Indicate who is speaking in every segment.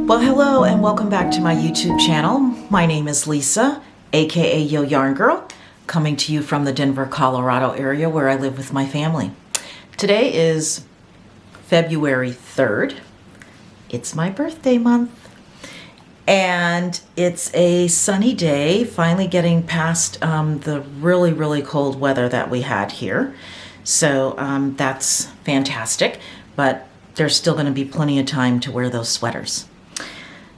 Speaker 1: Well, hello and welcome back to my YouTube channel. My name is Lisa, aka Yo Yarn Girl, coming to you from the Denver, Colorado area where I live with my family. Today is February 3rd. It's my birthday month. And it's a sunny day, finally getting past the really cold weather that we had here. So that's fantastic, but there's still going to be plenty of time to wear those sweaters.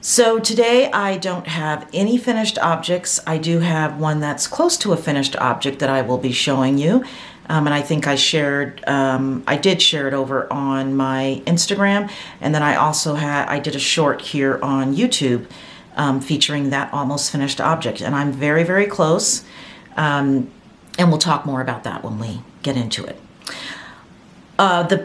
Speaker 1: So today I don't have any finished objects. I do have one that's close to a finished object that I will be showing you. And I think I did share it over on my Instagram. And then I did a short here on YouTube featuring that almost finished object. And I'm very close. And we'll talk more about that when we get into it. The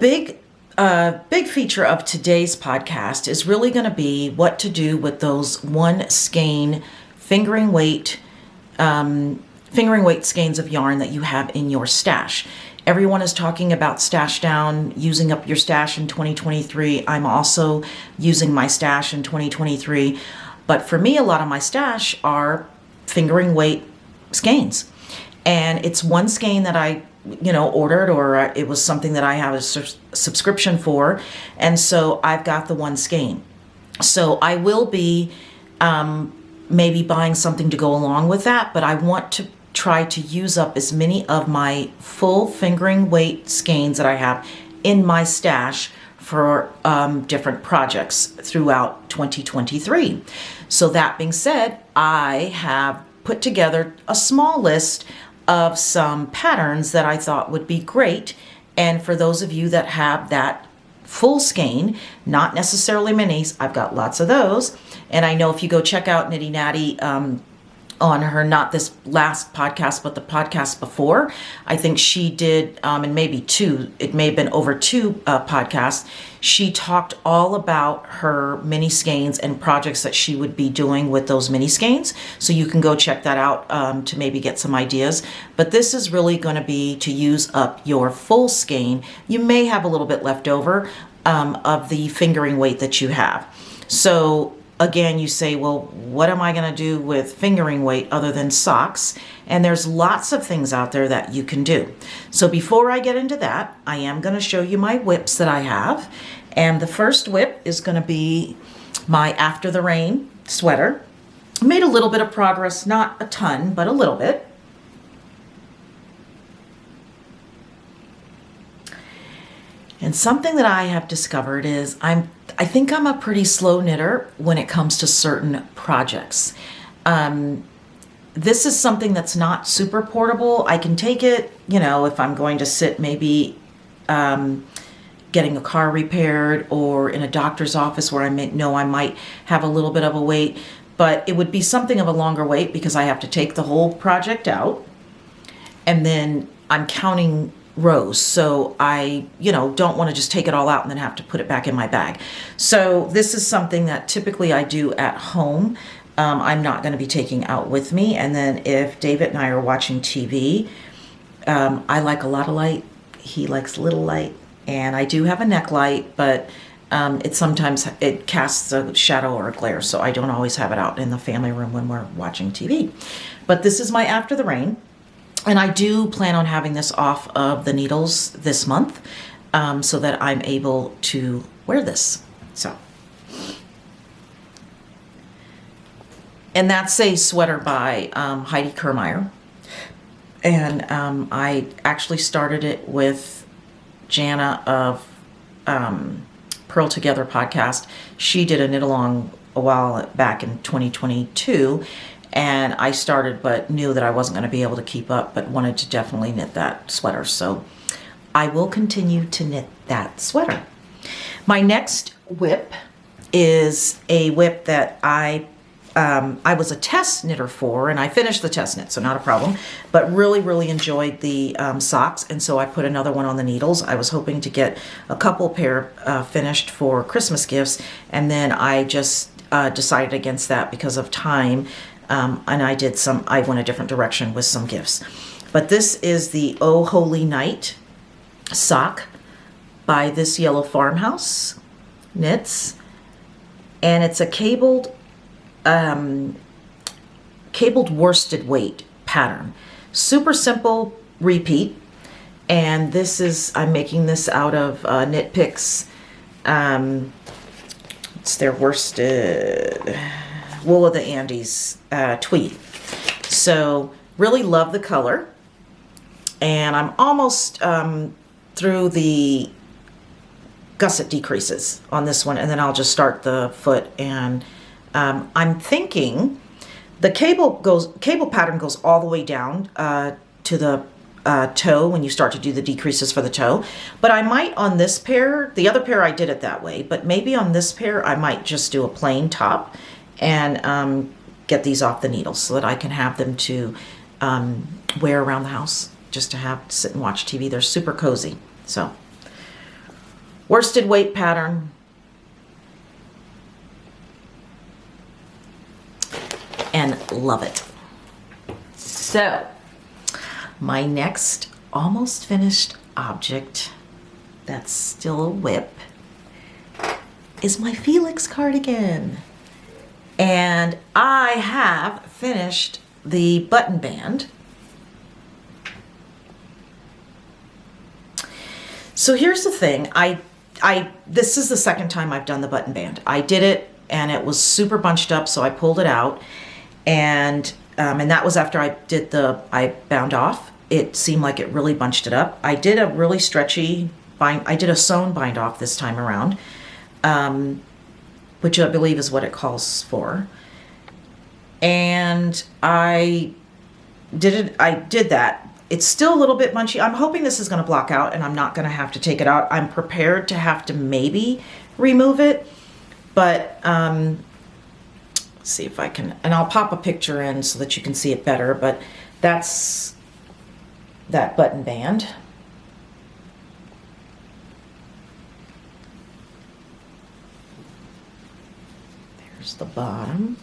Speaker 1: big feature of today's podcast is really going to be what to do with those one skein fingering weight skeins of yarn that you have in your stash. Everyone is talking about stash down, using up your stash in 2023. I'm also using my stash in 2023. But for me, a lot of my stash are fingering weight skeins. And it's one skein that I ordered, or it was something that I have a subscription for. And so I've got the one skein. So I will be maybe buying something to go along with that, but I want to try to use up as many of my full fingering weight skeins that I have in my stash for different projects throughout 2023. So that being said, I have put together a small list of some patterns that I thought would be great. And for those of you that have that full skein, not necessarily minis, I've got lots of those. And I know if you go check out Nitty Natty on her, not this last podcast, but the podcast before, I think she did, and maybe two, it may have been over two podcasts, she talked all about her mini skeins and projects that she would be doing with those mini skeins. So you can go check that out to maybe get some ideas. But this is really going to be to use up your full skein. You may have a little bit left over of the fingering weight that you have. So again, you say, well, what am I going to do with fingering weight other than socks? And there's lots of things out there that you can do. So before I get into that, I am going to show you my whips that I have. And the first whip is going to be my After the Rain sweater. I made a little bit of progress, not a ton, but a little bit. And something that I have discovered is I think I'm a pretty slow knitter when it comes to certain projects. This is something that's not super portable. I can take it, if I'm going to sit maybe getting a car repaired or in a doctor's office where I might have a little bit of a wait, but it would be something of a longer wait because I have to take the whole project out and then I'm counting rows. So I, don't want to just take it all out and then have to put it back in my bag. So this is something that typically I do at home. I'm not going to be taking out with me. And then if David and I are watching TV, I like a lot of light. He likes little light. And I do have a neck light, but sometimes it casts a shadow or a glare. So I don't always have it out in the family room when we're watching TV. But this is my After the Rain. And I do plan on having this off of the needles this month so that I'm able to wear this. And that's a sweater by Heidi Kermeyer. And I actually started it with Jana of Pearl Together podcast. She did a knit along a while back in 2022. And I started, but knew that I wasn't going to be able to keep up, but wanted to definitely knit that sweater. So I will continue to knit that sweater. My next whip is a whip that I was a test knitter for, and I finished the test knit, so not a problem, but really enjoyed the socks. And so I put another one on the needles. I was hoping to get a couple pair finished for Christmas gifts. And then I just decided against that because of time. And I went a different direction with some gifts. But this is the Oh Holy Night sock by This Yellow Farmhouse Knits. and it's a cabled worsted weight pattern. Super simple repeat, and this is, I'm making this out of Knit Picks. It's their worsted Wool of the Andes tweed. So really love the color, and I'm almost through the gusset decreases on this one, and then I'll just start the foot. And I'm thinking the cable pattern goes all the way down to the toe when you start to do the decreases for the toe. But I might on this pair, the other pair I did it that way, but maybe on this pair I might just do a plain top and get these off the needle so that I can have them to wear around the house, just to have sit and watch TV. They're super cozy. So worsted weight pattern. And love it. So my next almost finished object that's still a whip is my Felix cardigan. And I have finished the button band. So here's the thing, this is the second time I've done the button band. I did it and it was super bunched up, so I pulled it out, and that was after I bound off. It seemed like it really bunched it up. I did a really stretchy I did a sewn bind off this time around, which I believe is what it calls for. And I did that. It's still a little bit munchy. I'm hoping this is going to block out and I'm not going to have to take it out. I'm prepared to have to maybe remove it, but let's see if I can, and I'll pop a picture in so that you can see it better, but that's that button band. There's the bottom.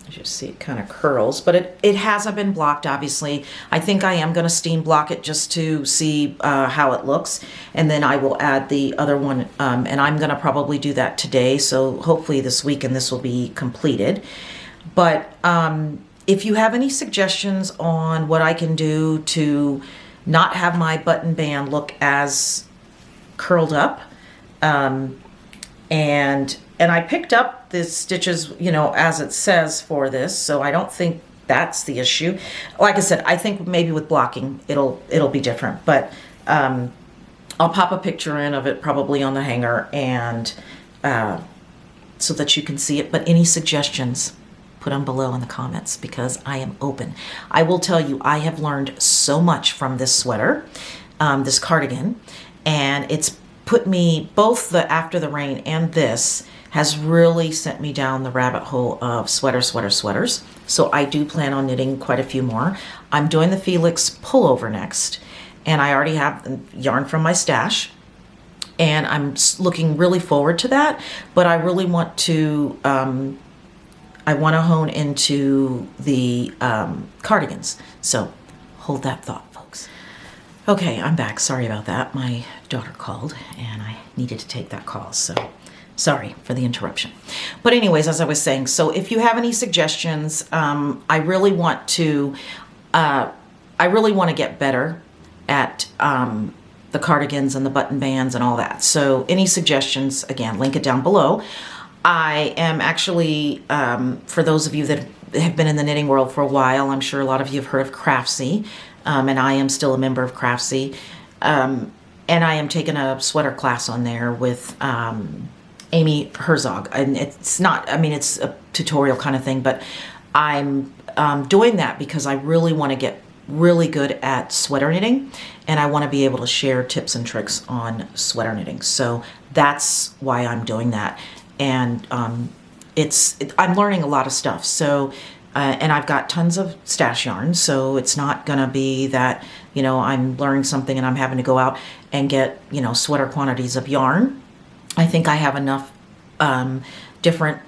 Speaker 1: As you see, it kind of curls, but it hasn't been blocked, obviously. I think I am going to steam block it just to see how it looks, and then I will add the other one, and I'm going to probably do that today, so hopefully this weekend this will be completed. But if you have any suggestions on what I can do to not have my button band look as curled up, and I picked up the stitches, you know, as it says for this, so I don't think that's the issue. Like I said, I think maybe with blocking it'll be different, but I'll pop a picture in of it probably on the hanger, and so that you can see it. But any suggestions, put them below in the comments, because I am open. I will tell you, I have learned so much from this sweater, this cardigan, and it's put me, both the After the Rain and this has really sent me down the rabbit hole of sweaters. So I do plan on knitting quite a few more. I'm doing the Felix pullover next, and I already have the yarn from my stash, and I'm looking really forward to that. But I really want to hone into the cardigans. So hold that thought, folks. Okay, I'm back. Sorry about that. My daughter called and I needed to take that call, so sorry for the interruption. But anyways, as I was saying, so if you have any suggestions, I really want to get better at the cardigans and the button bands and all that. So any suggestions, again, link it down below. I am actually, for those of you that have been in the knitting world for a while, I'm sure a lot of you have heard of Craftsy, and I am still a member of Craftsy. And I am taking a sweater class on there with Amy Herzog. And it's not, I mean, it's a tutorial kind of thing, but I'm doing that because I really want to get really good at sweater knitting, and I want to be able to share tips and tricks on sweater knitting. So that's why I'm doing that. And I'm learning a lot of stuff. So, and I've got tons of stash yarn, so it's not gonna be that, you know, I'm learning something and I'm having to go out and get, you know, sweater quantities of yarn. I think I have enough different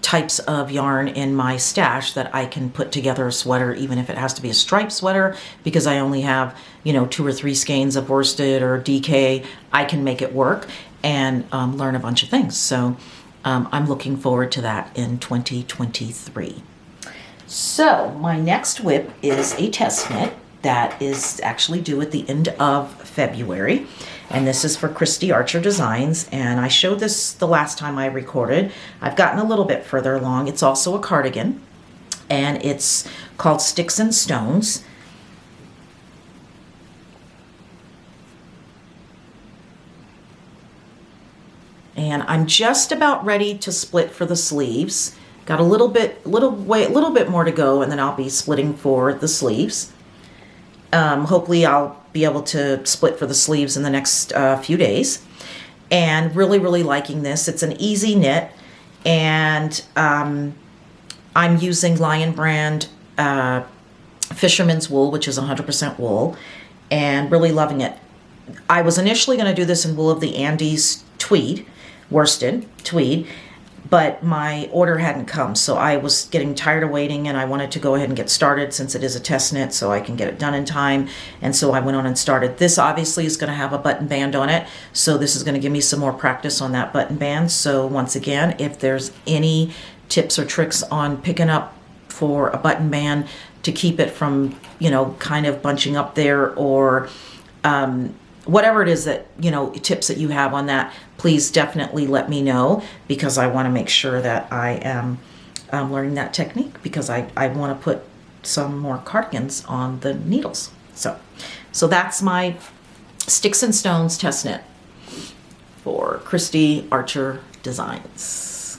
Speaker 1: types of yarn in my stash that I can put together a sweater, even if it has to be a striped sweater, because I only have, you know, 2 or 3 skeins of worsted or DK. I can make it work. and learn a bunch of things. So I'm looking forward to that in 2023. So my next WIP is a test knit that is actually due at the end of February. And this is for Christy Archer Designs. And I showed this the last time I recorded. I've gotten a little bit further along. It's also a cardigan, and it's called Sticks and Stones. And I'm just about ready to split for the sleeves. Got a little bit more to go, and then I'll be splitting for the sleeves. Hopefully I'll be able to split for the sleeves in the next few days. And really liking this. It's an easy knit, and I'm using Lion Brand Fisherman's Wool, which is 100% wool, and really loving it. I was initially going to do this in Wool of the Andes tweed, worsted tweed, but my order hadn't come, so I was getting tired of waiting, and I wanted to go ahead and get started since it is a test knit, so I can get it done in time. And so I went on and started. This obviously is going to have a button band on it, so this is going to give me some more practice on that button band. So once again, if there's any tips or tricks on picking up for a button band to keep it from, you know, kind of bunching up there, or whatever it is that, you know, tips that you have on that, please definitely let me know, because I want to make sure that I am learning that technique, because I want to put some more cardigans on the needles. So that's my Sticks and Stones test knit for Christy Archer Designs.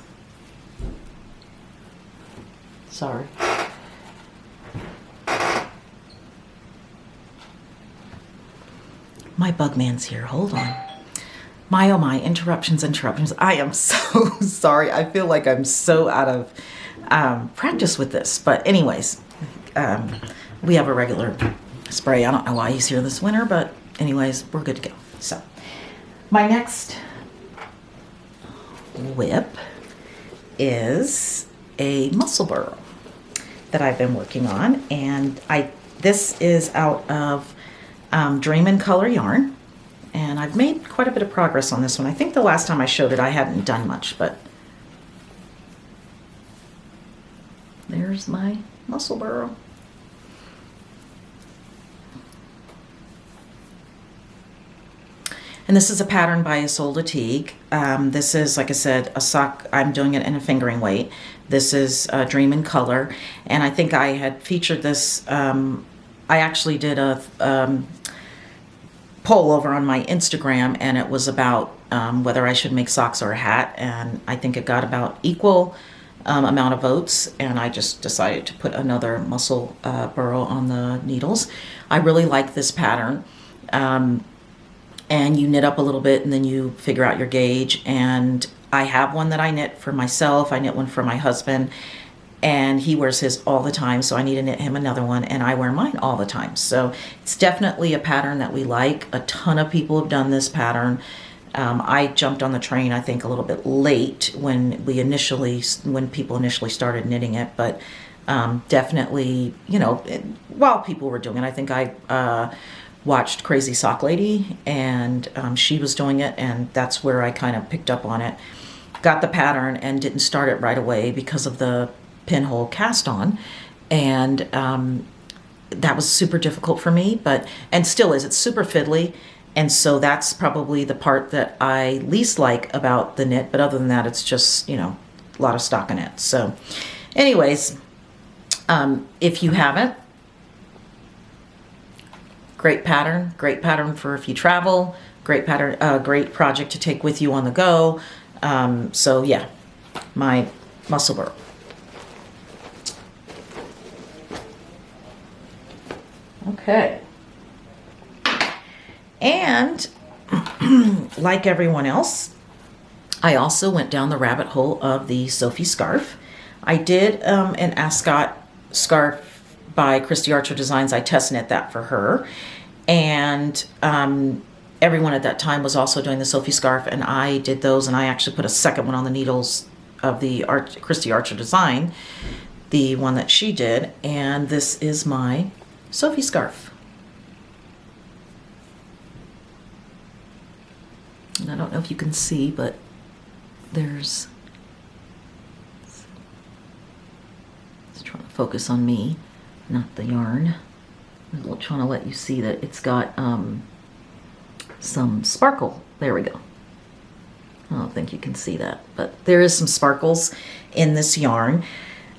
Speaker 1: Sorry. My bug man's here. Hold on. My, oh my, interruptions. I am so sorry. I feel like I'm so out of practice with this. But anyways, we have a regular spray. I don't know why he's here this winter, but anyways, we're good to go. So my next WIP is a muscle burrow that I've been working on. And this is out of Dream in Color yarn, and I've made quite a bit of progress on this one. I think the last time I showed it I hadn't done much, but there's my muscle burrow. And this is a pattern by Isolde Teague. This is, like I said, a sock. I'm doing it in a fingering weight. This is Dream in Color, and I think I had featured this. I actually did a poll over on my Instagram, and it was about whether I should make socks or a hat, and I think it got about equal amount of votes, and I just decided to put another muscle burrow on the needles. I really like this pattern, and you knit up a little bit, and then you figure out your gauge. And I have one that I knit for myself. I knit one for my husband, and he wears his all the time, so I need to knit him another one, and I wear mine all the time. So it's definitely a pattern that we like. A ton of people have done this pattern. I jumped on the train, I think, a little bit late when people initially started knitting it, but definitely, you know, while people were doing it, I think I watched Crazy Sock Lady, and she was doing it, and that's where I kind of picked up on it. Got the pattern and didn't start it right away because of the pinhole cast on, and that was super difficult for me, and still is. It's super fiddly, and so that's probably the part that I least like about the knit. But other than that, it's just, you know, a lot of stockinette. So anyways, if you haven't, great pattern for if you travel, great pattern, great project to take with you on the go. So yeah, my muscle burrow. Okay. And like everyone else, I also went down the rabbit hole of the Sophie scarf. I did an ascot scarf by Christy Archer Designs. I test knit that for her. And everyone at that time was also doing the Sophie scarf, and I did those, and I actually put a second one on the needles of the Christy Archer design, the one that she did. And this is my Sophie scarf. And I don't know if you can see, but there's, it's trying to focus on me, not the yarn. I'm trying to let you see that it's got some sparkle. There we go. I don't think you can see that, but there is some sparkles in this yarn.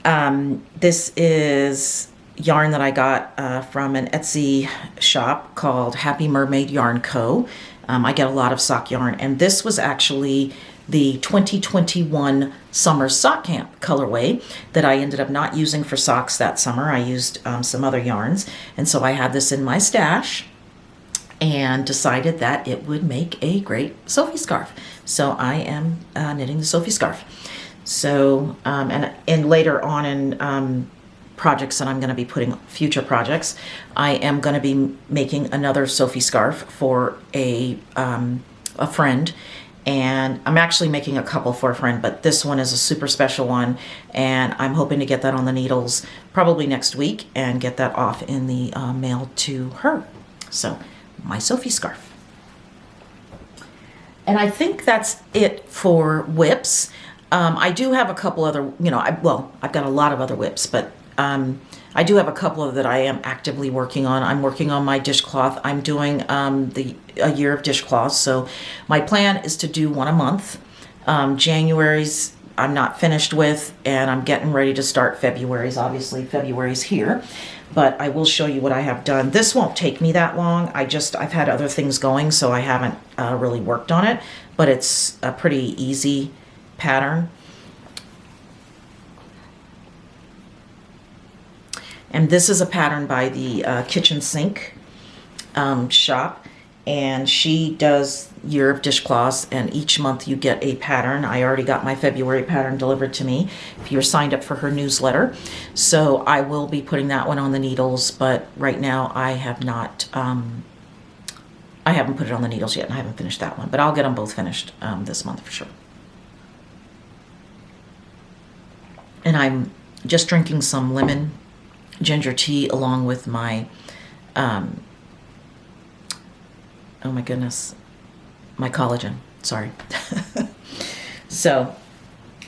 Speaker 1: This is yarn that I got from an Etsy shop called Happy Mermaid Yarn Co. I get a lot of sock yarn, and this was actually the 2021 summer sock camp colorway that I ended up not using for socks that summer. I used some other yarns, and so I had this in my stash and decided that it would make a great Sophie scarf. So I am knitting the Sophie scarf. So, and later on in projects that I'm going to be putting, future projects, I am going to be making another Sophie scarf for a friend. And I'm actually making a couple for a friend, but this one is a super special one. And I'm hoping to get that on the needles probably next week and get that off in the mail to her. So, my Sophie scarf. And I think that's it for whips. I do have a couple other, I've got a lot of other whips, but I do have a couple of that I am actively working on. I'm working on my dishcloth. I'm doing a year of dishcloths. So my plan is to do one a month. January's I'm not finished with, and I'm getting ready to start February's. Obviously, February's here, but I will show you what I have done. This won't take me that long. I've had other things going, so I haven't really worked on it, but it's a pretty easy pattern. And this is a pattern by the Kitchen Sink shop, and she does year of dishcloths, and each month you get a pattern. I already got my February pattern delivered to me if you're signed up for her newsletter. So I will be putting that one on the needles, but right now I have not, I haven't put it on the needles yet, and I haven't finished that one, but I'll get them both finished this month for sure. And I'm just drinking some lemon ginger tea along with my, oh my goodness, my collagen, sorry. So,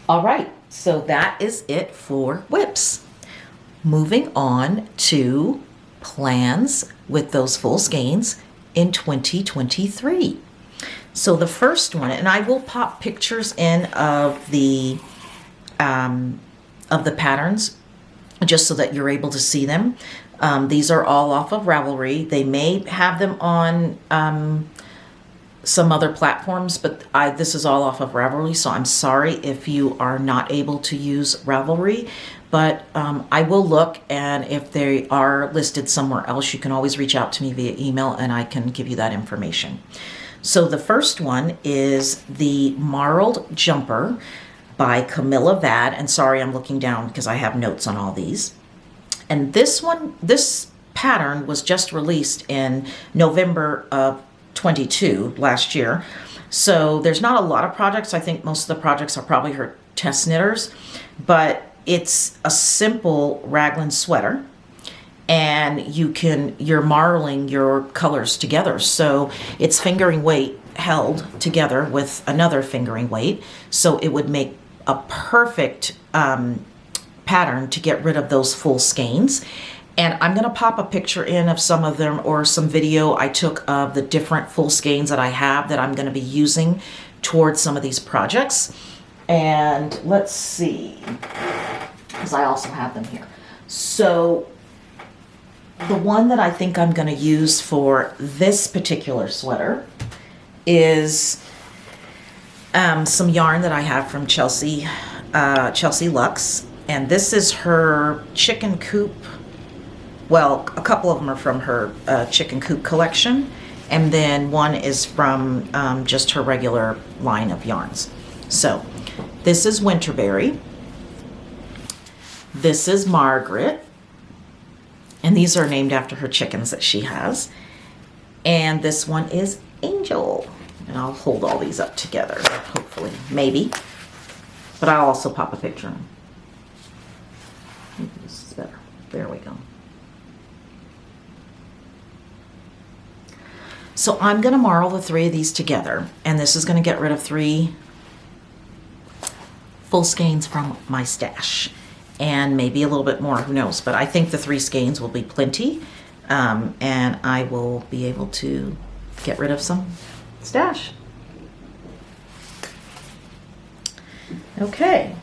Speaker 1: all right, so that is it for whips. Moving on to plans with those full skeins in 2023. So the first one, and I will pop pictures in of the patterns just so that you're able to see them. These are all off of Ravelry. They may have them on some other platforms, but this is all off of Ravelry, so I'm sorry if you are not able to use Ravelry, but I will look, and if they are listed somewhere else, you can always reach out to me via email and I can give you that information. So the first one is the Marled Jumper by Camilla Vad, and sorry, I'm looking down because I have notes on all these. And this pattern was just released in November of 22, last year. So there's not a lot of projects. I think most of the projects are probably her test knitters, but it's a simple raglan sweater, and you're marling your colors together. So it's fingering weight held together with another fingering weight. So it would make a perfect pattern to get rid of those full skeins. And I'm going to pop a picture in of some of them, or some video I took of the different full skeins that I have that I'm going to be using towards some of these projects. And let's see, because I also have them here. So the one that I think I'm going to use for this particular sweater is some yarn that I have from Chelsea Lux, and this is her chicken coop. Well, a couple of them are from her chicken coop collection, and then one is from just her regular line of yarns. So this is Winterberry, this is Margaret, and these are named after her chickens that she has, and this one is Angel. And I'll hold all these up together, hopefully, maybe. But I'll also pop a picture in. Maybe this is better. There we go. So I'm going to marl the 3 of these together, and this is going to get rid of 3 full skeins from my stash, and maybe a little bit more, who knows, but I think the 3 skeins will be plenty, and I will be able to get rid of some stash. Okay.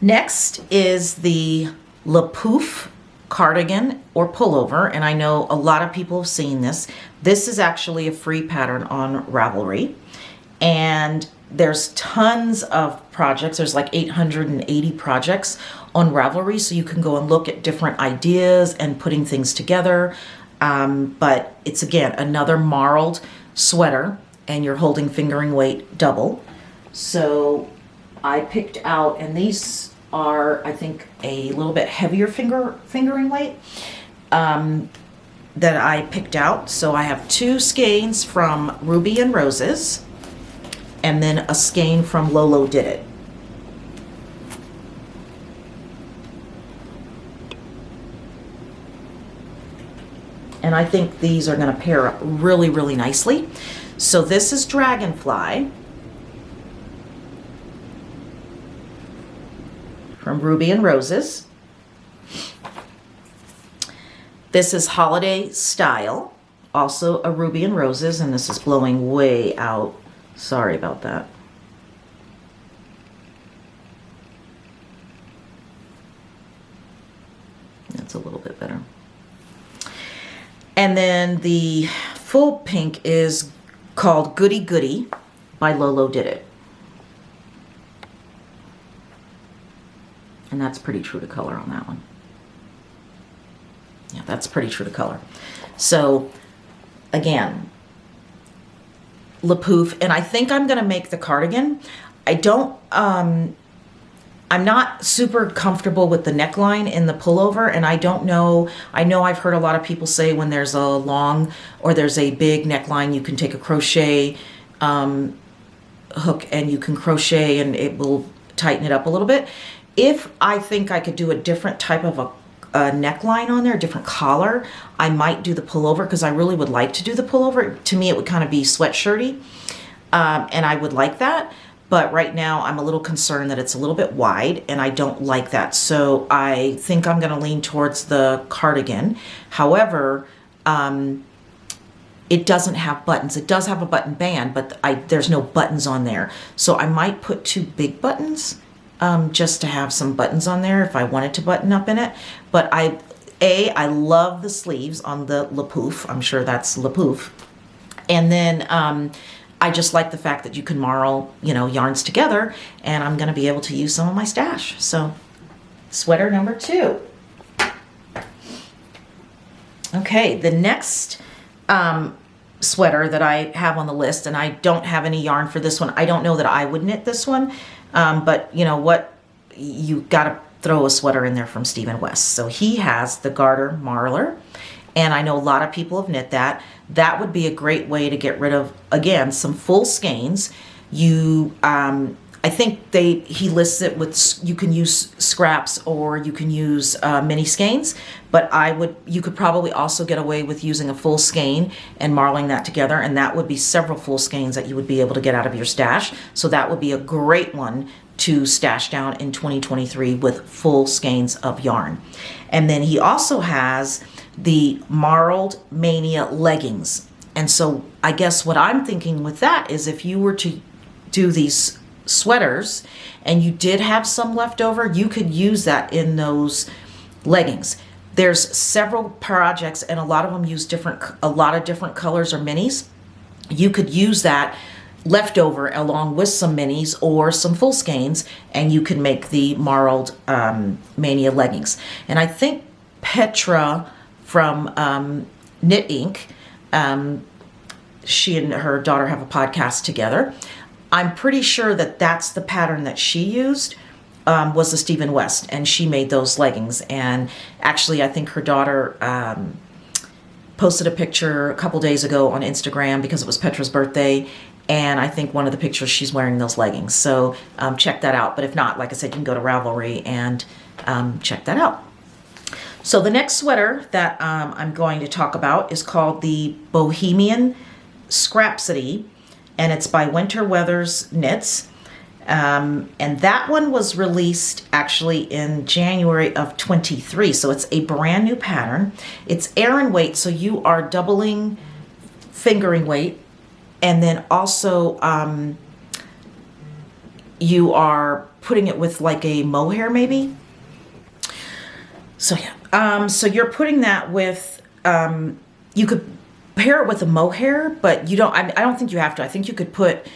Speaker 1: Next is the Le Pouf cardigan or pullover, and I know a lot of people have seen this. This is actually a free pattern on Ravelry, and there's tons of projects. There's like 880 projects on Ravelry, so you can go and look at different ideas and putting things together. But it's, again, another marled sweater, and you're holding fingering weight double. So I picked out, and these are, I think, a little bit heavier fingering weight that I picked out. So I have 2 skeins from Ruby and Roses, and then a skein from Lolo Did It. And I think these are going to pair up really, really nicely. So this is Dragonfly from Ruby and Roses. This is Holiday Style, also a Ruby and Roses, and this is blowing way out. Sorry about that. That's a little bit better. And then the full pink is called Goody Goody by Lolo Did It. And that's pretty true to color on that one. Yeah, that's pretty true to color. So, again, Le Pouf, and I think I'm going to make the cardigan. I don't, I'm not super comfortable with the neckline in the pullover, and I don't know, I know I've heard a lot of people say when there's a long or there's a big neckline, you can take a crochet hook and you can crochet and it will tighten it up a little bit. If I think I could do a different type of a neckline on there, a different collar, I might do the pullover, because I really would like to do the pullover. To me, it would kind of be sweatshirty, and I would like that. But right now, I'm a little concerned that it's a little bit wide, and I don't like that. So I think I'm going to lean towards the cardigan. However, it doesn't have buttons. It does have a button band, but there's no buttons on there. So I might put 2 big buttons, just to have some buttons on there if I wanted to button up in it. But I love the sleeves on the Le Pouf. I'm sure that's Le Pouf. And then I just like the fact that you can marl, yarns together, and I'm going to be able to use some of my stash. So, sweater number 2. Okay, the next sweater that I have on the list, and I don't have any yarn for this one. I don't know that I would knit this one. But you know what? You got to throw a sweater in there from Stephen West. So he has the Garter Marler, and I know a lot of people have knit that. That would be a great way to get rid of, again, some full skeins. You, I think he lists it with, you can use scraps or you can use mini skeins, but you could probably also get away with using a full skein and marling that together, and that would be several full skeins that you would be able to get out of your stash. So that would be a great one to stash down in 2023 with full skeins of yarn. And then he also has the Marled Mania leggings. And so I guess what I'm thinking with that is, if you were to do these sweaters and you did have some left over, you could use that in those leggings. There's several projects, and a lot of them use a lot of different colors or minis. You could use that leftover along with some minis or some full skeins, and you can make the Marled Mania leggings. And I think Petra from Knit Inc., she and her daughter have a podcast together. I'm pretty sure that that's the pattern that she used, was the Stephen West, and she made those leggings. And actually, I think her daughter posted a picture a couple days ago on Instagram because it was Petra's birthday, and I think one of the pictures she's wearing those leggings. So check that out. But if not, like I said, you can go to Ravelry and check that out. So the next sweater that I'm going to talk about is called the Bohemian Scrapsody, and it's by Winter Weathers Knits. And that one was released actually in January of 23. So it's a brand new pattern. It's Aran weight, so you are doubling fingering weight, and then also you are putting it with like a mohair maybe. So yeah, so you're putting that with, you could pair it with a mohair, but you don't, I don't think you have to. I think you could put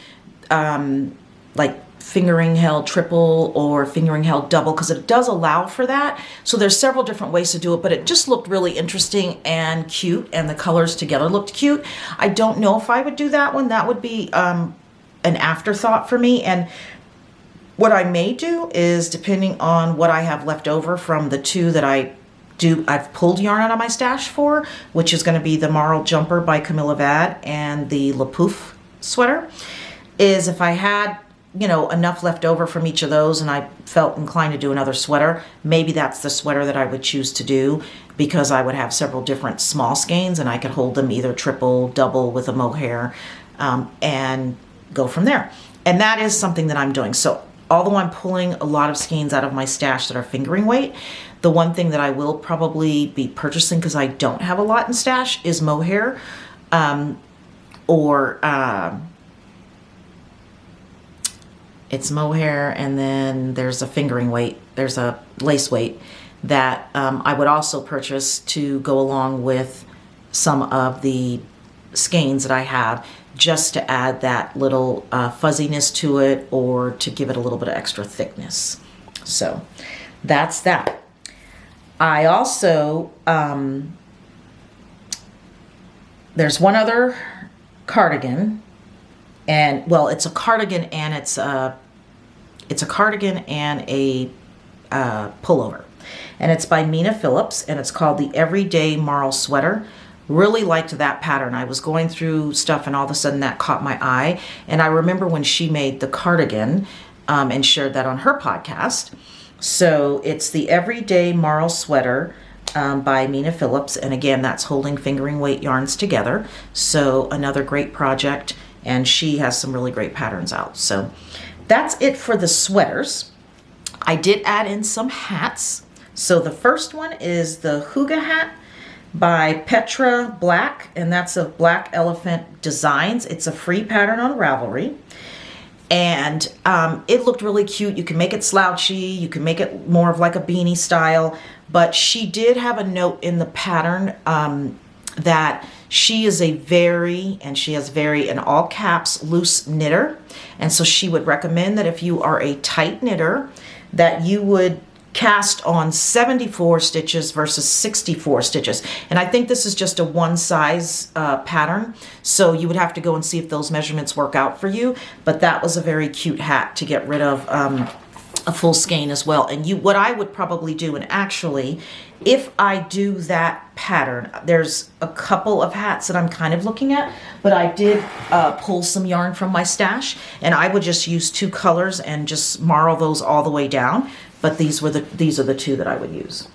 Speaker 1: like fingering held triple or fingering held double, because it does allow for that. So there's several different ways to do it, but it just looked really interesting and cute, and the colors together looked cute. I don't know if I would do that one. That would be an afterthought for me. And what I may do is, depending on what I have left over from the two that I've pulled yarn out of my stash for, which is going to be the Marled Jumper by Camilla Vad and the Le Pouf sweater, is if I had, you know, enough left over from each of those and I felt inclined to do another sweater, maybe that's the sweater that I would choose to do, because I would have several different small skeins and I could hold them either triple, double with a mohair, and go from there. And that is something that I'm doing. So although I'm pulling a lot of skeins out of my stash that are fingering weight, the one thing that I will probably be purchasing, because I don't have a lot in stash, is mohair, it's mohair, and then there's a fingering weight, there's a lace weight that I would also purchase to go along with some of the skeins that I have, just to add that little fuzziness to it, or to give it a little bit of extra thickness. So that's that. I also, there's one other cardigan, and well, it's a cardigan and it's a cardigan and a pullover, and it's by Mina Phillips, and it's called the Everyday Marl Sweater. Really liked that pattern. I was going through stuff and all of a sudden that caught my eye. And I remember when she made the cardigan and shared that on her podcast. So it's the Everyday Marl Sweater by Mina Phillips. And again, that's holding fingering weight yarns together. So another great project. And she has some really great patterns out. So that's it for the sweaters. I did add in some hats. So the first one is the Hygge hat by Petra Black, and that's of Black Elephant Designs. It's a free pattern on Ravelry, and it looked really cute. You can make it slouchy, you can make it more of like a beanie style, but she did have a note in the pattern that she is a very, and she has very in all caps, loose knitter, and so she would recommend that if you are a tight knitter, that you would cast on 74 stitches versus 64 stitches. And I think this is just a one size pattern, so you would have to go and see if those measurements work out for you. But that was a very cute hat to get rid of a full skein as well. And what I would probably do, and actually if I do that pattern, there's a couple of hats that I'm kind of looking at, but I did pull some yarn from my stash, and I would just use two colors and just marl those all the way down. But these are the two that I would use.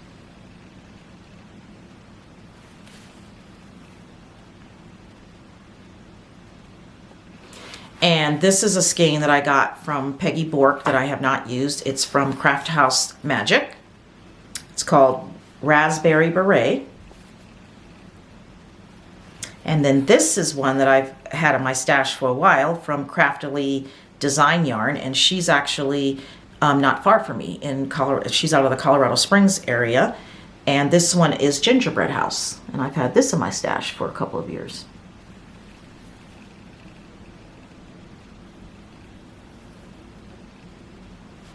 Speaker 1: And this is a skein that I got from Peggy Bork that I have not used. It's from Craft House Magic. It's called Raspberry Beret. And then this is one that I've had in my stash for a while from Craftily Design Yarn, and she's actually not far from me in Colorado. She's out of the Colorado Springs area, and this one is Gingerbread House, and I've had this in my stash for a couple of years.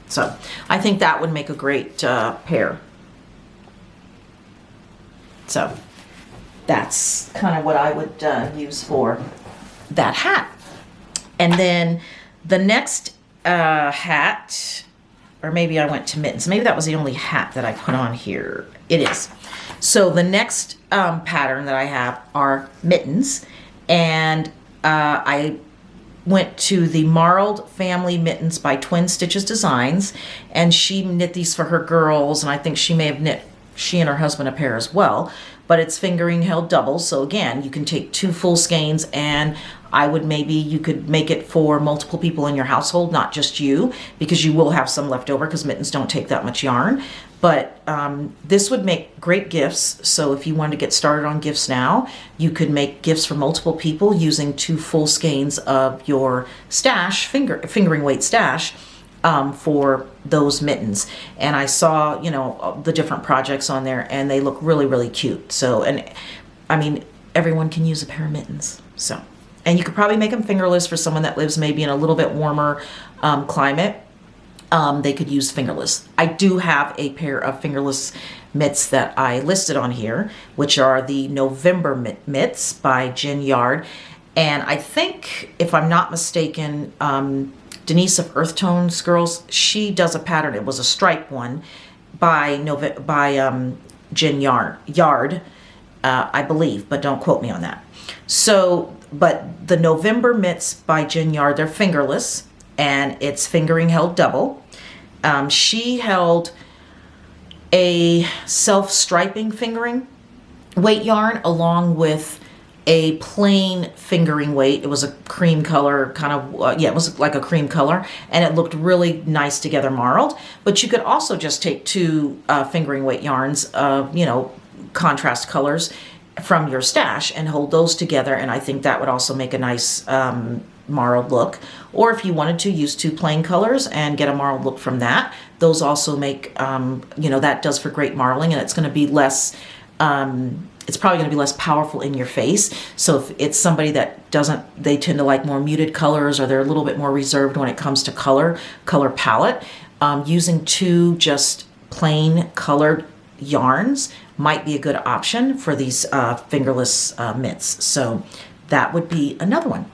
Speaker 1: So I think that would make a great pair. So that's kind of what I would use for that hat. And then the next hat, or maybe I went to mittens. Maybe that was the only hat that I put on here. It is. So the next pattern that I have are mittens, and I went to the Marled Family Mittens by Twin Stitches Designs, and she knit these for her girls, and I think she may have knit she and her husband a pair as well, but it's fingering held double. So again, you can take 2 full skeins, and you could make it for multiple people in your household, not just you, because you will have some left over because mittens don't take that much yarn. But this would make great gifts. So if you wanted to get started on gifts now, you could make gifts for multiple people using 2 full skeins of your stash, fingering weight stash, for those mittens. And I saw, you know, the different projects on there, and they look really, really cute. So, and I mean, everyone can use a pair of mittens. So, and you could probably make them fingerless for someone that lives maybe in a little bit warmer climate. They could use fingerless. I do have a pair of fingerless mitts that I listed on here, which are the November mitts by Jen Yard. And I think, if I'm not mistaken, Denise of Earth Tones Girls, she does a pattern. It was a stripe one by Jen Yard, I believe, but don't quote me on that. So, but the November mitts by Jen Yard, they're fingerless, and it's fingering held double. She held a self-striping fingering weight yarn along with a plain fingering weight. It was a cream color, kind of, it was like a cream color, and it looked really nice together marled. But you could also just take 2 fingering weight yarns of, you know, contrast colors from your stash and hold those together, and I think that would also make a nice marled look. Or if you wanted to, use 2 plain colors and get a marled look from that. Those also make, you know, that does for great marling, and it's going to be less, it's probably going to be less powerful in your face. So if it's somebody that they tend to like more muted colors, or they're a little bit more reserved when it comes to color palette, using 2 just plain colored yarns might be a good option for these fingerless mitts. So that would be another one.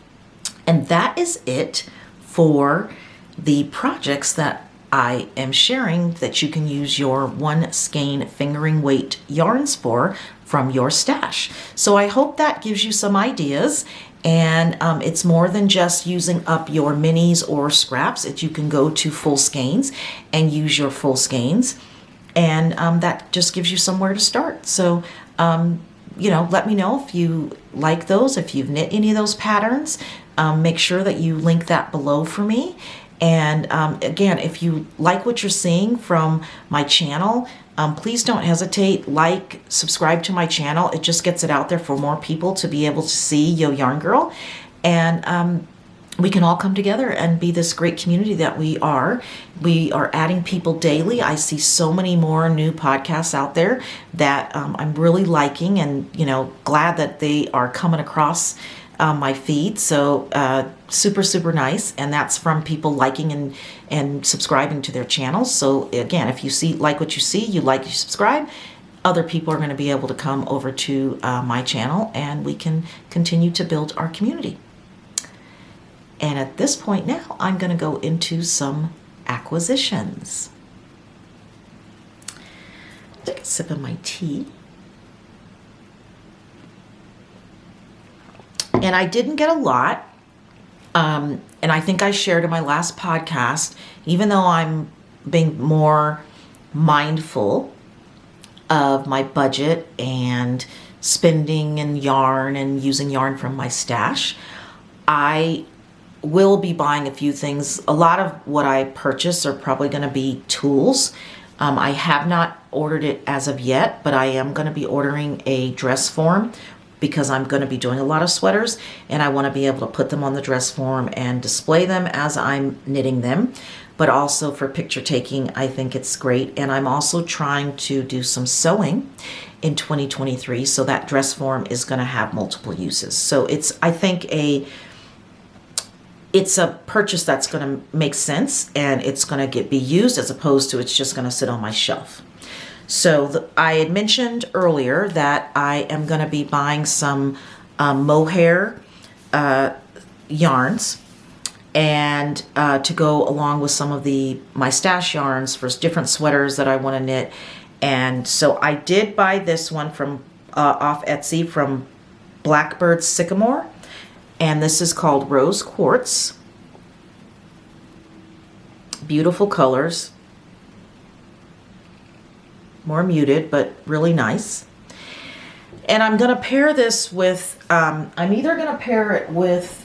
Speaker 1: And that is it for the projects that I am sharing that you can use your 1 skein fingering weight yarns for from your stash. So I hope that gives you some ideas. And it's more than just using up your minis or scraps. You can go to full skeins and use your full skeins. And that just gives you somewhere to start. So, you know, let me know if you like those, if you've knit any of those patterns. Make sure that you link that below for me. And again, if you like what you're seeing from my channel, please don't hesitate, subscribe to my channel. It just gets it out there for more people to be able to see Yo Yarn Girl. And we can all come together and be this great community that we are. We are adding people daily. I see so many more new podcasts out there that I'm really liking, and, you know, glad that they are coming across my feed. So super, super nice. And that's from people liking and subscribing to their channels. So again, if you like what you see, you subscribe, other people are going to be able to come over to my channel, and we can continue to build our community. And at this point now, I'm going to go into some acquisitions. Take a sip of my tea. And I didn't get a lot. And I think I shared in my last podcast, even though I'm being more mindful of my budget and spending and yarn and using yarn from my stash, I will be buying a few things. A lot of what I purchase are probably going to be tools. I have not ordered it as of yet, but I am going to be ordering a dress form because I'm going to be doing a lot of sweaters, and I want to be able to put them on the dress form and display them as I'm knitting them. But also for picture taking, I think it's great. And I'm also trying to do some sewing in 2023, so that dress form is going to have multiple uses. So I think it's a purchase that's going to make sense, and it's going to be used, as opposed to it's just going to sit on my shelf. So I had mentioned earlier that I am going to be buying some mohair yarns, and to go along with some of my stash yarns for different sweaters that I want to knit. And so I did buy this one from off Etsy from Blackbird Sycamore. And this is called Rose Quartz. Beautiful colors. more muted, but really nice. And I'm going to pair this with, I'm either going to pair it with,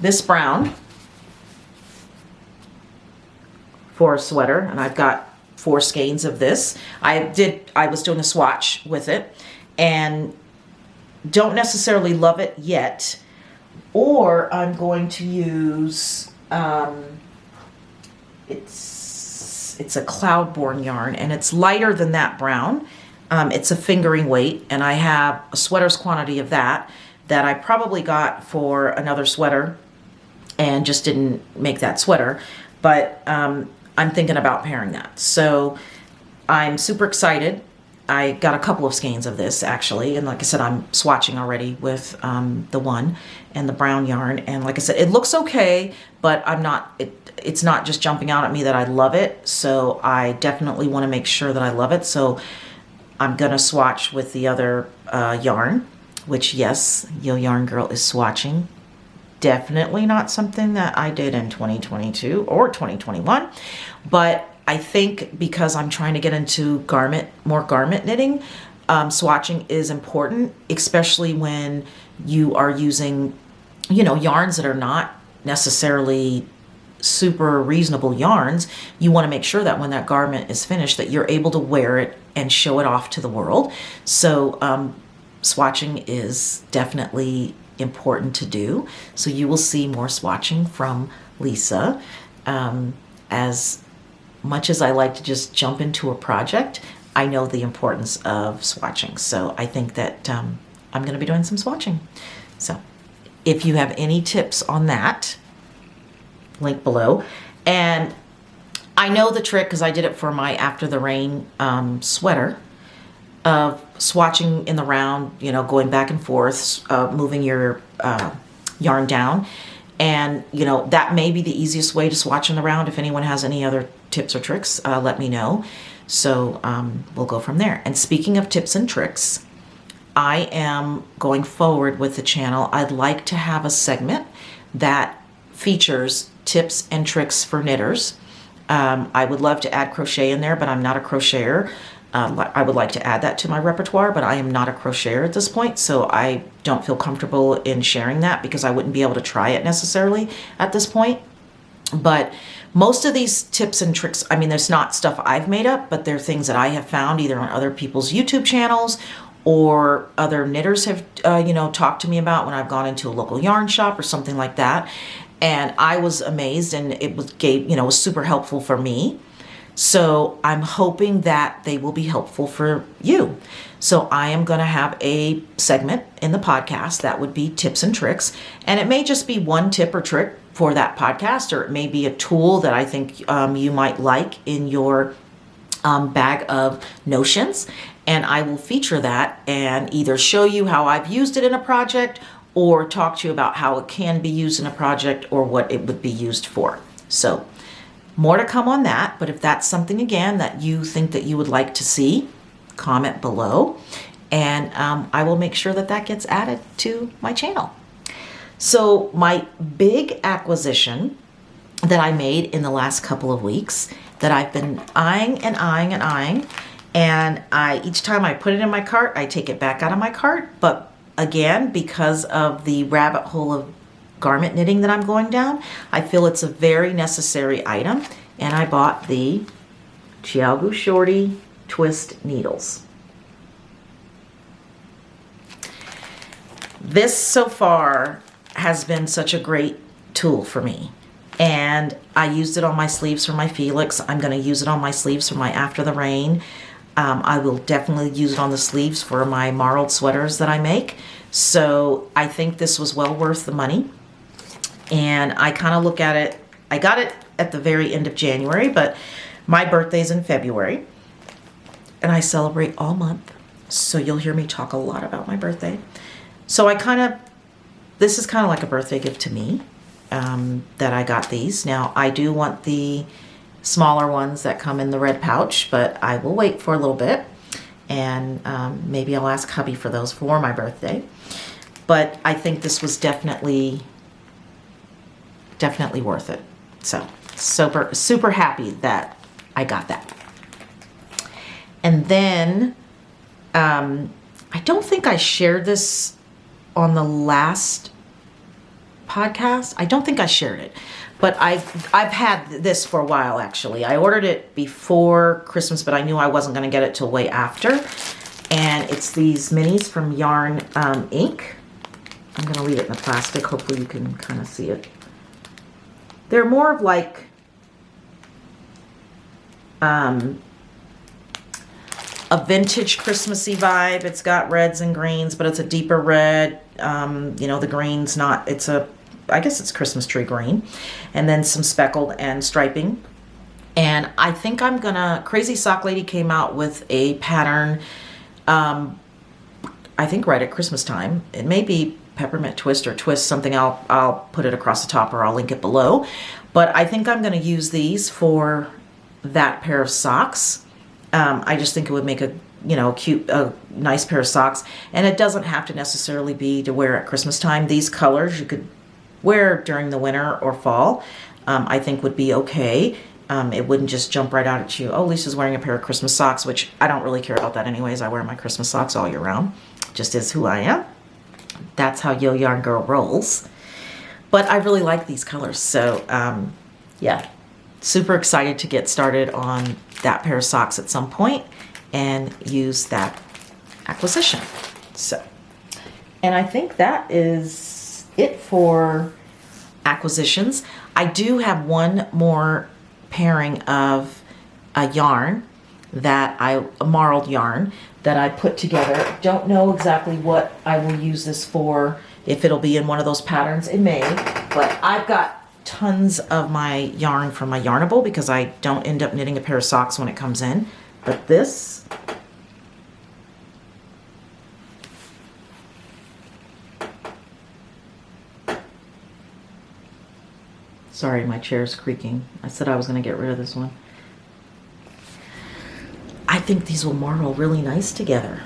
Speaker 1: this brown for a sweater. And I've got 4 skeins of this. I was doing a swatch with it and don't necessarily love it yet. Or I'm going to use, it's a Cloudborne yarn, and it's lighter than that brown. It's a fingering weight, and I have a sweater's quantity of that I probably got for another sweater and just didn't make that sweater. But I'm thinking about pairing that. So I'm super excited. I got a couple of skeins of this actually, and like I said, I'm swatching already with the one and the brown yarn. And like I said, it looks okay, but it's not just jumping out at me that I love it. So I definitely want to make sure that I love it. So I'm gonna swatch with the other yarn, which yes, Yo Yarn Girl is swatching. Definitely not something that I did in 2022 or 2021, but I think because I'm trying to get into more garment knitting, swatching is important, especially when you are using, yarns that are not necessarily super reasonable yarns. You want to make sure that when that garment is finished that you're able to wear it and show it off to the world. So swatching is definitely important to do. So you will see more swatching from Lisa. As much as I like to just jump into a project, I know the importance of swatching. So I think that I'm going to be doing some swatching. So if you have any tips on that, link below. And I know the trick because I did it for my After the Rain sweater of swatching in the round, going back and forth, moving your yarn down. And, that may be the easiest way to swatch in the round. If anyone has any other tips or tricks, let me know. So we'll go from there. And speaking of tips and tricks, I am going forward with the channel. I'd like to have a segment that features tips and tricks for knitters. I would love to add crochet in there, but I'm not a crocheter. I would like to add that to my repertoire, but I am not a crocheter at this point, so I don't feel comfortable in sharing that because I wouldn't be able to try it necessarily at this point. But most of these tips and tricks, there's not stuff I've made up, but they're things that I have found either on other people's YouTube channels or other knitters have, talked to me about when I've gone into a local yarn shop or something like that. And I was amazed, and it was super helpful for me. So I'm hoping that they will be helpful for you. So I am going to have a segment in the podcast that would be tips and tricks. And it may just be one tip or trick for that podcast, or it may be a tool that I think you might like in your bag of notions. And I will feature that and either show you how I've used it in a project or talk to you about how it can be used in a project or what it would be used for. So more to come on that, but if that's something, again, that you think that you would like to see, comment below, and I will make sure that that gets added to my channel. So my big acquisition that I made in the last couple of weeks that I've been eyeing, and each time I put it in my cart, I take it back out of my cart, but again, because of the rabbit hole of garment knitting that I'm going down, I feel it's a very necessary item, and I bought the Chiaogu Shorty twist needles. This so far has been such a great tool for me, and I used it on my sleeves for my Felix. I'm going to use it on my sleeves for my After the Rain. I will definitely use it on the sleeves for my marled sweaters that I make. So I think this was well worth the money. And I kind of look at it, I got it at the very end of January, but my birthday's in February. And I celebrate all month. So you'll hear me talk a lot about my birthday. So this is kind of like a birthday gift to me, that I got these. Now, I do want the smaller ones that come in the red pouch, but I will wait for a little bit. And maybe I'll ask hubby for those for my birthday. But I think this was definitely worth it. So super happy that I got that. And then, I don't think I shared this on the last podcast. I don't think I shared it, but I've had this for a while actually. I ordered it before Christmas, but I knew I wasn't going to get it till way after. And it's these minis from Yarn Inc. I'm going to leave it in the plastic. Hopefully you can kind of see it. They're more of like a vintage Christmassy vibe. It's got reds and greens, but it's a deeper red. You know, the green's not, I guess it's Christmas tree green. And then some speckled and striping. And I think I'm gonna, Crazy Sock Lady came out with a pattern, I think right at Christmas time. It may be Peppermint Twist or Twist something. I'll put it across the top or I'll link it below. But I think I'm gonna use these for that pair of socks. I just think it would make a, you know, cute, nice pair of socks. And it doesn't have to necessarily be to wear at Christmas time. These colors you could wear during the winter or fall, I think would be okay. It wouldn't just jump right out at you. Oh, Lisa's wearing a pair of Christmas socks, which I don't really care about that anyways. I wear my Christmas socks all year round. Just is who I am. That's how Yo Yarn Girl rolls. But I really like these colors. So, yeah, super excited to get started on that pair of socks at some point and use that acquisition. So, and I think that is it for acquisitions. I do have one more pairing of a yarn that a marled yarn that I put together. Don't know exactly what I will use this for, if it'll be in one of those patterns. It may, but I've got tons of my yarn from my Yarnable because I don't end up knitting a pair of socks when it comes in. But this, sorry, my chair's creaking. I said I was going to get rid of this one. I think these will marl really nice together.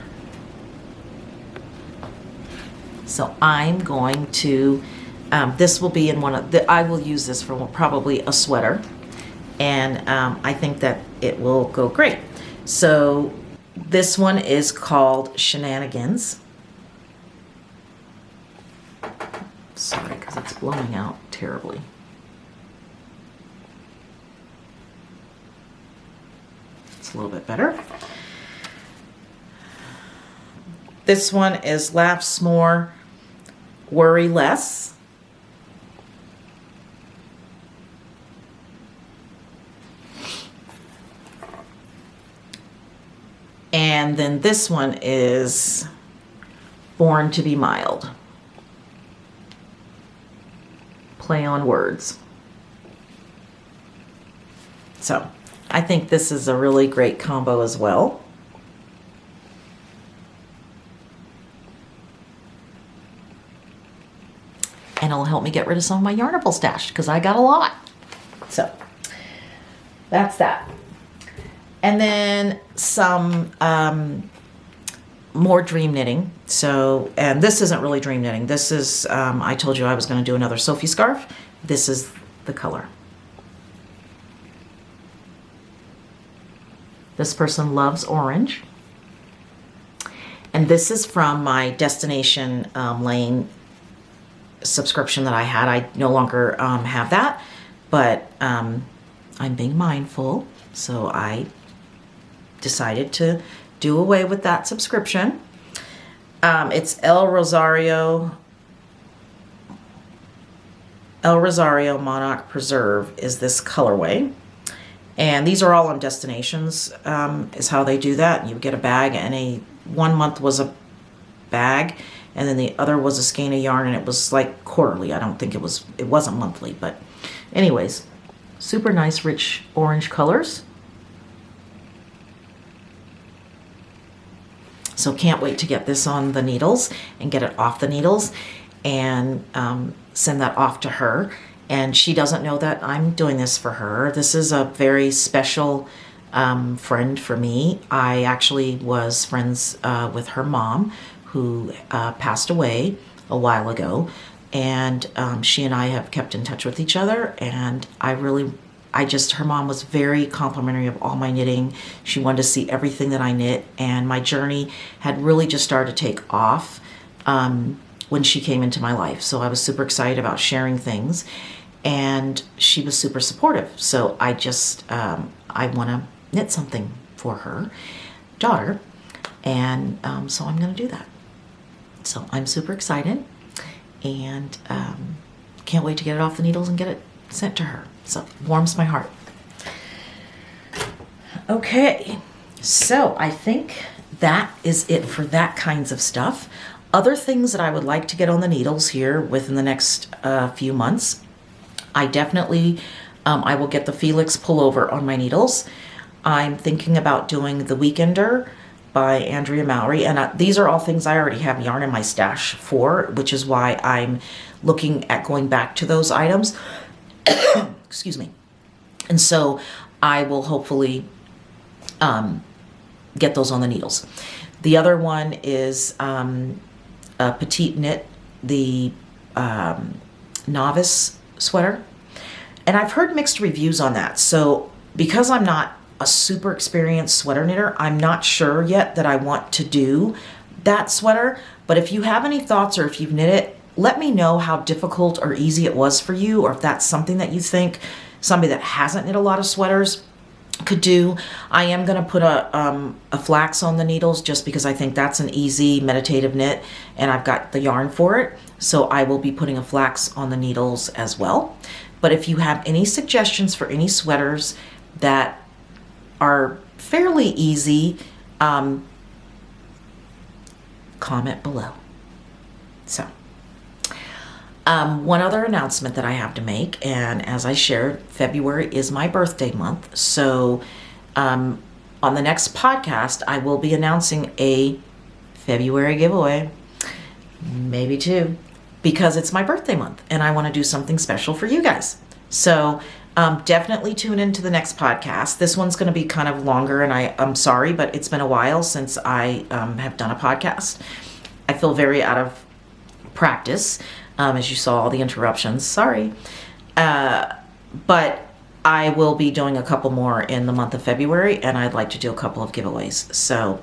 Speaker 1: So I'm going to, this will be in one of the, I will use this for probably a sweater. And I think that it will go great. So this one is called Shenanigans. Sorry, because it's blowing out terribly. It's a little bit better. This one is Laughs More, Worry Less. And then this one is Born to be Mild. Play on words. So I think this is a really great combo as well. And it'll help me get rid of some of my Yarnable stash because I got a lot. So that's that. And then some more dream knitting. So, and this isn't really dream knitting. This is, I told you I was going to do another Sophie scarf. This is the color. This person loves orange. And this is from my Destination Lane subscription that I had. I no longer have that, but I'm being mindful. So I decided to do away with that subscription. It's El Rosario Monarch Preserve is this colorway. And these are all on Destinations, is how they do that. You get a bag, and one month was a bag, and then the other was a skein of yarn, and it was like quarterly. I don't think it wasn't monthly, but anyways, super nice, rich orange colors. So can't wait to get this on the needles and get it off the needles and send that off to her. And she doesn't know that I'm doing this for her. This is a very special friend for me. I actually was friends with her mom, who passed away a while ago. And she and I have kept in touch with each other. And I really her mom was very complimentary of all my knitting. She wanted to see everything that I knit, and my journey had really just started to take off when she came into my life. So I was super excited about sharing things, and she was super supportive. So I just, I want to knit something for her daughter, and so I'm going to do that. So I'm super excited, and can't wait to get it off the needles and get it sent to her. So warms my heart. Okay, so I think that is it for that kinds of stuff. Other things that I would like to get on the needles here within the next few months, I definitely, I will get the Felix pullover on my needles. I'm thinking about doing the Weekender by Andrea Mallory, and these are all things I already have yarn in my stash for, which is why I'm looking at going back to those items. Excuse me. And so I will hopefully get those on the needles. The other one is a Petite Knit, the novice sweater. And I've heard mixed reviews on that. So because I'm not a super experienced sweater knitter, I'm not sure yet that I want to do that sweater. But if you have any thoughts, or if you've knit it, let me know how difficult or easy it was for you, or if that's something that you think somebody that hasn't knit a lot of sweaters could do. I am going to put a flax on the needles just because I think that's an easy meditative knit, and I've got the yarn for it. So I will be putting a flax on the needles as well. But if you have any suggestions for any sweaters that are fairly easy, comment below. So one other announcement that I have to make, and as I shared, February is my birthday month. So on the next podcast, I will be announcing a February giveaway, maybe two, because it's my birthday month and I want to do something special for you guys. So definitely tune into the next podcast. This one's going to be kind of longer, and I'm sorry, but it's been a while since I have done a podcast. I feel very out of practice. As you saw, all the interruptions, sorry. But I will be doing a couple more in the month of February, and I'd like to do a couple of giveaways. So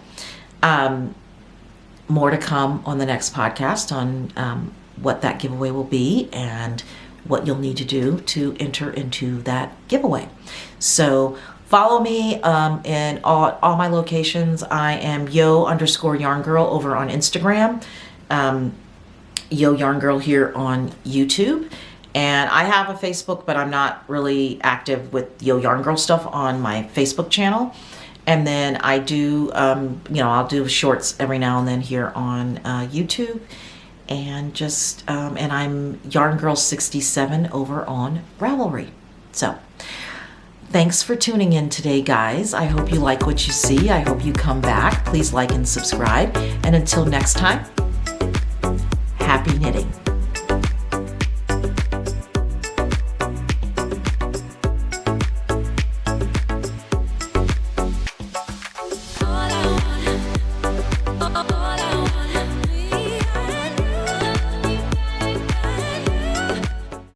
Speaker 1: more to come on the next podcast on what that giveaway will be and what you'll need to do to enter into that giveaway. So follow me in all my locations. I am yo_yarn_girl over on Instagram. Yo Yarn Girl here on YouTube, and I have a Facebook, but I'm not really active with Yo Yarn Girl stuff on my Facebook channel. And then I do, I'll do shorts every now and then here on YouTube, and just and I'm Yarn Girl 67 over on Ravelry. So thanks for tuning in today, guys. I hope you like what you see. I hope you come back. Please like and subscribe, and until next time, happy knitting.